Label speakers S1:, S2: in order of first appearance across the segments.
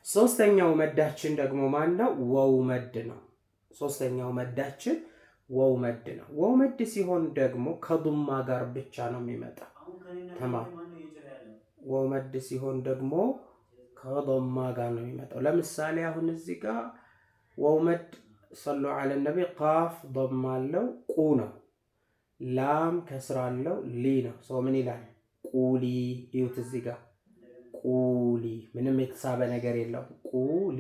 S1: ሶስተኛው መዳችን ደግሞ ማን ነው? ወው መድ ነው። ሶስተኛው መዳችን ወው መድ ነው። ወው መድ ሲሆን ደግሞ ከዱማ ጋር ብቻ ነው የሚመጣው። ተማም ወው መድ ሲሆን ደግሞ ከዱማ ጋር ነው የሚመጣው። ለምሳሌ አሁን እዚህ ጋር ወው መድ ሰሉ ዐለ ነቢ ቃፍ ዱማ አለው ቁ ነው። ላም ከስራ አለው ሊ ነው። ሰው ምን ይላል? ቁሊ። ይሁት እዚህ ጋር ቁሊ ምንም የተሳበ ነገር የለው ቁሊ።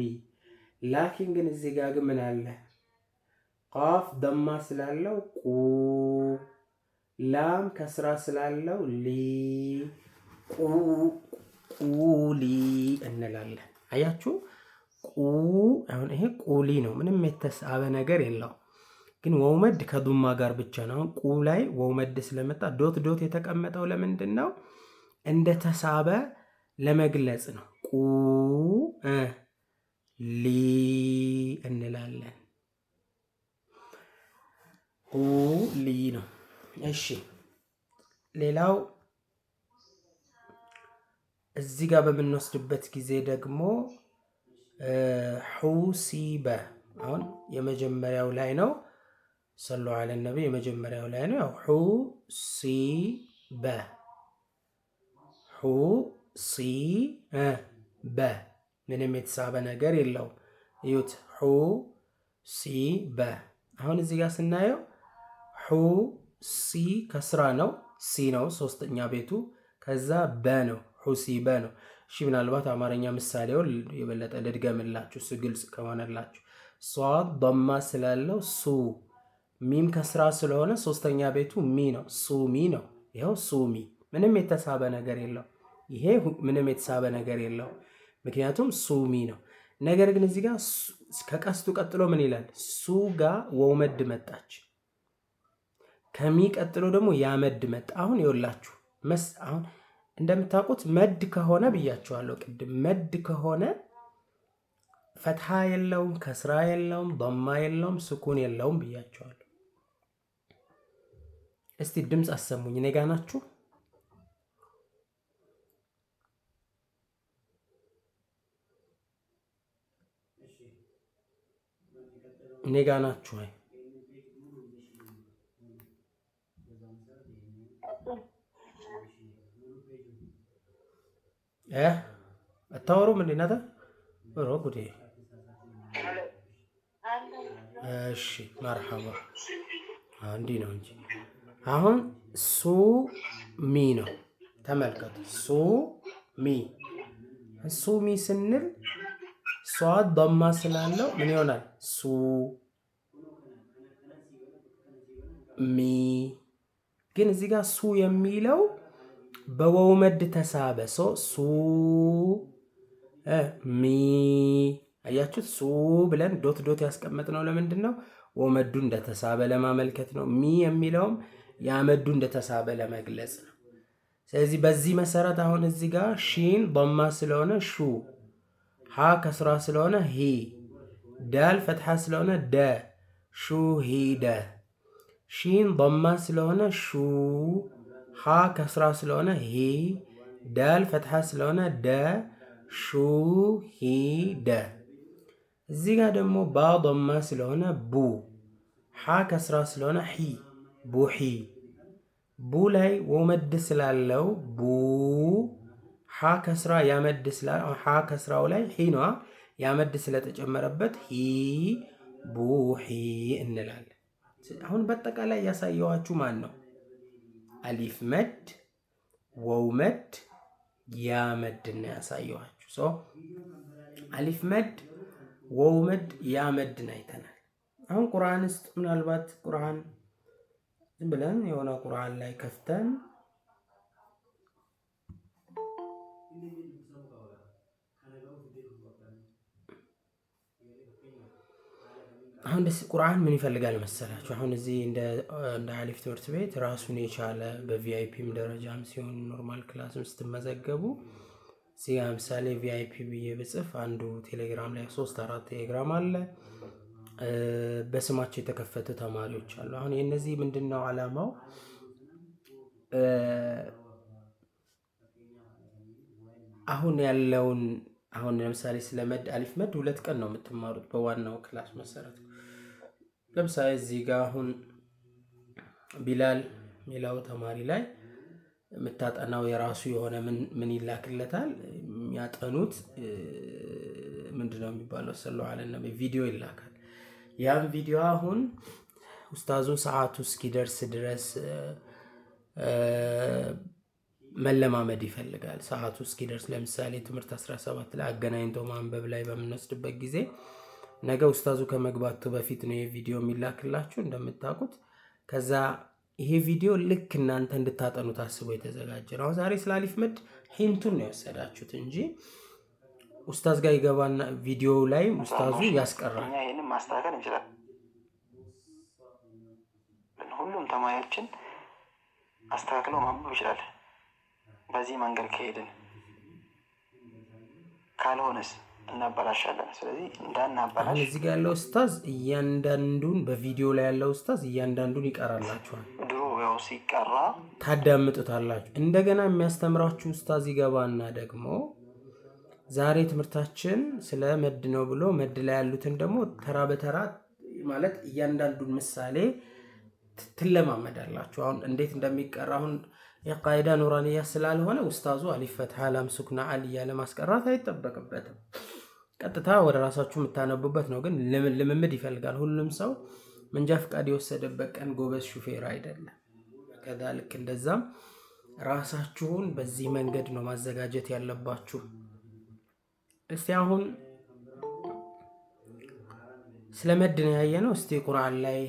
S1: ላኪን ግን እዚህ ጋር ግን ምን አለ? ቃፍ ደማ ስላለው ቁ፣ ላም ከስራ ስላለው ሊ፣ ቁሊ እንላለን። አያችሁ? ቁ አሁን ይሄ ቁሊ ነው። ምንም የተሳበ ነገር የለው። ግን ወው መድ ከዱማ ጋር ብቻ ነው። አሁን ቁ ላይ ወው መድ ስለመጣ ዶት ዶት የተቀመጠው ለምንድን ነው? እንደ ተሳበ ለመግለጽ ነው። ቁ ሊ እንላለን። ቁ ሊ ነው። እሺ ሌላው እዚህ ጋር በምንወስድበት ጊዜ ደግሞ ሑሲበ አሁን የመጀመሪያው ላይ ነው። ሰሉ ዐለ ነቢ የመጀመሪያው ላይ ነው። ያው ሑሲበ ሑሲበ ምንም የተሳበ ነገር የለውም። እዩት ሑሲበ። አሁን እዚህ ጋር ስናየው ሑሲ ከስራ ነው። ሲ ነው ሶስተኛ ቤቱ። ከዛ በ ነው ሑሲበ ነው። እሺ ምናልባት አማርኛ ምሳሌውን የበለጠ ልድገምላችሁ እሱ ግልጽ ከሆነላችሁ። ሷድ ዶማ ስላለው ሱ፣ ሚም ከስራ ስለሆነ ሶስተኛ ቤቱ ሚ ነው። ሱሚ ነው። ይኸው ሱሚ ምንም የተሳበ ነገር የለው። ይሄ ምንም የተሳበ ነገር የለው፣ ምክንያቱም ሱሚ ነው። ነገር ግን እዚህ ጋር ከቀስቱ ቀጥሎ ምን ይላል? ሱ ጋር ወው መድ መጣች። ከሚ ቀጥሎ ደግሞ ያመድ መጣ። አሁን ይኸውላችሁ አሁን እንደምታውቁት መድ ከሆነ ብያችኋለሁ ቅድም። መድ ከሆነ ፈትሃ የለውም፣ ከስራ የለውም፣ ዶማ የለውም፣ ስኩን የለውም ብያችኋለሁ። እስቲ ድምፅ አሰሙኝ። እኔ ጋ ናችሁ? እኔ ጋ ናችሁ? አይ አታወሩም እንዴ እናንተ? ሮ ጉዴ። እሺ መርሐባ። እንዲህ ነው እንጂ አሁን ሱ ሚ ነው። ተመልከቱ ሱ ሚ። ሱ ሚ ስንል ሷድ ዶማ ስላለው ምን ይሆናል? ሱ ሚ። ግን እዚህ ጋር ሱ የሚለው በወው መድ ተሳበ። ሱ ሚ። አያችሁት? ሱ ብለን ዶት ዶት ያስቀመጥነው ለምንድን ነው? ወው መዱ እንደተሳበ ለማመልከት ነው። ሚ የሚለውም ያመዱ እንደተሳበ ለመግለጽ ነው። ስለዚህ በዚህ መሰረት አሁን እዚህ ጋር ሺን ዶማ ስለሆነ ሹ፣ ሀ ከስራ ስለሆነ ሂ፣ ዳል ፈትሐ ስለሆነ ደ፣ ሹ ሂደ። ሺን ዶማ ስለሆነ ሹ፣ ሀ ከስራ ስለሆነ ሂ፣ ዳል ፈትሐ ስለሆነ ደ፣ ሹ ሂደ። እዚህ ጋር ደግሞ ባ ዶማ ስለሆነ ቡ፣ ሐ ከስራ ስለሆነ ሒ፣ ቡሒ። ቡ ላይ ወው መድ ስላለው ቡ፣ ሐ ከስራ ያመድ ስላለው ሐ ከስራው ላይ ሒ ነዋ ያመድ ስለተጨመረበት ሂ ቡሒ እንላለን። አሁን በአጠቃላይ ያሳየዋችሁ ማን ነው? አሊፍ መድ፣ ወው መድ፣ ያ መድ እና ያሳየዋችሁ አሊፍ መድ፣ ወው መድ፣ ያ መድን አይተናል። አሁን ቁርአን ውስጥ ምናልባት ቁርአን ዝም ብለን የሆነ ቁርአን ላይ ከፍተን አሁን ቁርአን ምን ይፈልጋል መሰላችሁ? አሁን እዚህ እንደ አሊፍ ትምህርት ቤት ራሱን የቻለ በቪአይፒም ደረጃም ሲሆን ኖርማል ክላስም ስትመዘገቡ እዚህ ለምሳሌ ቪአይፒ ብዬ ብጽፍ አንዱ ቴሌግራም ላይ 3-4 ቴሌግራም አለ። በስማቸው የተከፈቱ ተማሪዎች አሉ። አሁን የነዚህ ምንድነው ዓላማው? አሁን ያለውን አሁን ለምሳሌ ስለ መድ አሊፍ መድ 2 ቀን ነው የምትማሩት በዋናው ክላስ መሰረት። ለምሳሌ እዚህ ጋር አሁን ቢላል ሚላው ተማሪ ላይ የምታጠናው የራሱ የሆነ ምን ይላክለታል የሚያጠኑት ምንድነው የሚባለው ሰለላሁ ዐለይሂ ወሰለም ቪዲዮ ይላካል። ያን ቪዲዮ አሁን ኡስታዙ ሰዓቱ እስኪደርስ ድረስ መለማመድ ይፈልጋል። ሰዓቱ እስኪደርስ ለምሳሌ ትምህርት 17 ላይ አገናኝቶ ማንበብ ላይ በምንወስድበት ጊዜ ነገ ኡስታዙ ከመግባቱ በፊት ነው የቪዲዮ የሚላክላችሁ እንደምታውቁት። ከዛ ይሄ ቪዲዮ ልክ እናንተ እንድታጠኑ ታስቦ የተዘጋጀ ነው። ዛሬ ስለ አሊፍ መድ ሂንቱን ነው የወሰዳችሁት እንጂ ኡስታዝ ጋር ይገባና ቪዲዮ ላይ ኡስታዙ ያስቀራል።
S2: ይሄንን ማስተካከል እንችላለን። ሁሉም ተማሪዎችን አስተካክለው ማንበብ ይችላል በዚህ መንገድ ከሄድን። ካልሆነስ እናበላሻለን። ስለዚህ እንዳናበላሽ
S1: እዚህ ጋር ያለው ኡስታዝ እያንዳንዱን በቪዲዮ ላይ ያለው ኡስታዝ እያንዳንዱን ይቀራላችኋል።
S2: ድሮ ያው ሲቀራ
S1: ታዳምጡታላችሁ። እንደገና የሚያስተምራችሁ ኡስታዝ ይገባና ደግሞ ዛሬ ትምህርታችን ስለ መድ ነው ብሎ መድ ላይ ያሉትን ደግሞ ተራ በተራ ማለት እያንዳንዱን ምሳሌ ትለማመዳላችሁ። አሁን እንዴት እንደሚቀራ አሁን የቃይዳ ኑራንያ ስላልሆነ ኡስታዙ አሊፍ ፈትሐ ላም ሱክና አል እያለ ማስቀራት አይጠበቅበትም። ቀጥታ ወደ ራሳችሁ የምታነቡበት ነው። ግን ልምምድ ይፈልጋል። ሁሉም ሰው መንጃ ፈቃድ የወሰደበት ቀን ጎበዝ ሹፌር አይደለም። ከዛልክ እንደዛም ራሳችሁን በዚህ መንገድ ነው ማዘጋጀት ያለባችሁ። እስቲ አሁን ስለ መድ ነው ያየነው። እስቲ ቁርአን ላይ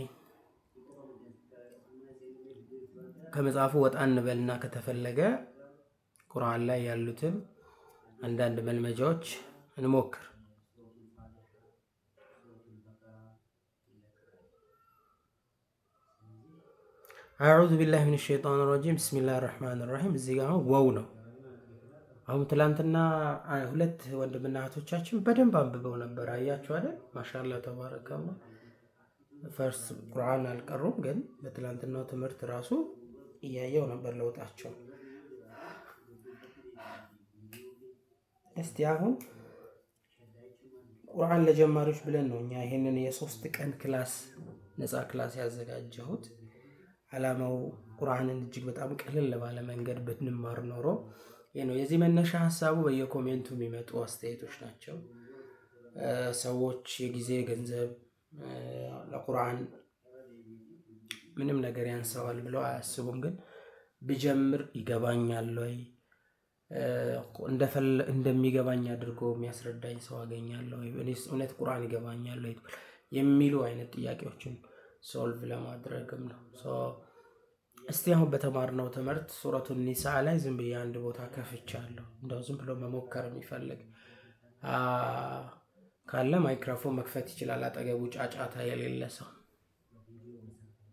S1: ከመጽሐፉ ወጣ እንበልና ከተፈለገ ቁርአን ላይ ያሉትን አንዳንድ መልመጃዎች እንሞክር። አዑዙ ቢላሂ ሚነሽ ሸይጣኒ ረጂም ቢስሚላሂር ረህማኒር ረሂም። እዚህ ጋር ዋው ነው። አሁን ትላንትና 2 ወንድምና እህቶቻችን በደንብ አንብበው ነበር። አያችሁ አይደል? ማሻአላህ ተባረከላህ። ፈርስ ቁርአን አልቀሩም፣ ግን በትላንትናው ትምህርት ራሱ እያየው ነበር ለውጣቸው። እስቲ አሁን ቁርአን ለጀማሪዎች ብለን ነው እኛ ይሄንን የ3 ቀን ክላስ ነፃ ክላስ ያዘጋጀሁት። አላማው ቁርአንን እጅግ በጣም ቀለል ባለ መንገድ ብንማር ኖሮ ነው። የዚህ መነሻ ሐሳቡ በየኮሜንቱ የሚመጡ አስተያየቶች ናቸው። ሰዎች የጊዜ ገንዘብ ለቁርአን ምንም ነገር ያንሰዋል ብለው አያስቡም። ግን ብጀምር ይገባኛል ወይ እንደሚገባኝ አድርጎ የሚያስረዳኝ ሰው አገኛለሁ ወይ እኔስ እውነት ቁርአን ይገባኛል ወይ የሚሉ አይነት ጥያቄዎችን ሶልቭ ለማድረግም ነው። እስቲ አሁን በተማርነው ትምህርት ሱረቱን ኒሳ ላይ ዝም ብዬ አንድ ቦታ ከፍቻለሁ። እንደው ዝም ብሎ መሞከር የሚፈልግ ካለ ማይክሮፎን መክፈት ይችላል፣ አጠገቡ ጫጫታ የሌለ ሰው።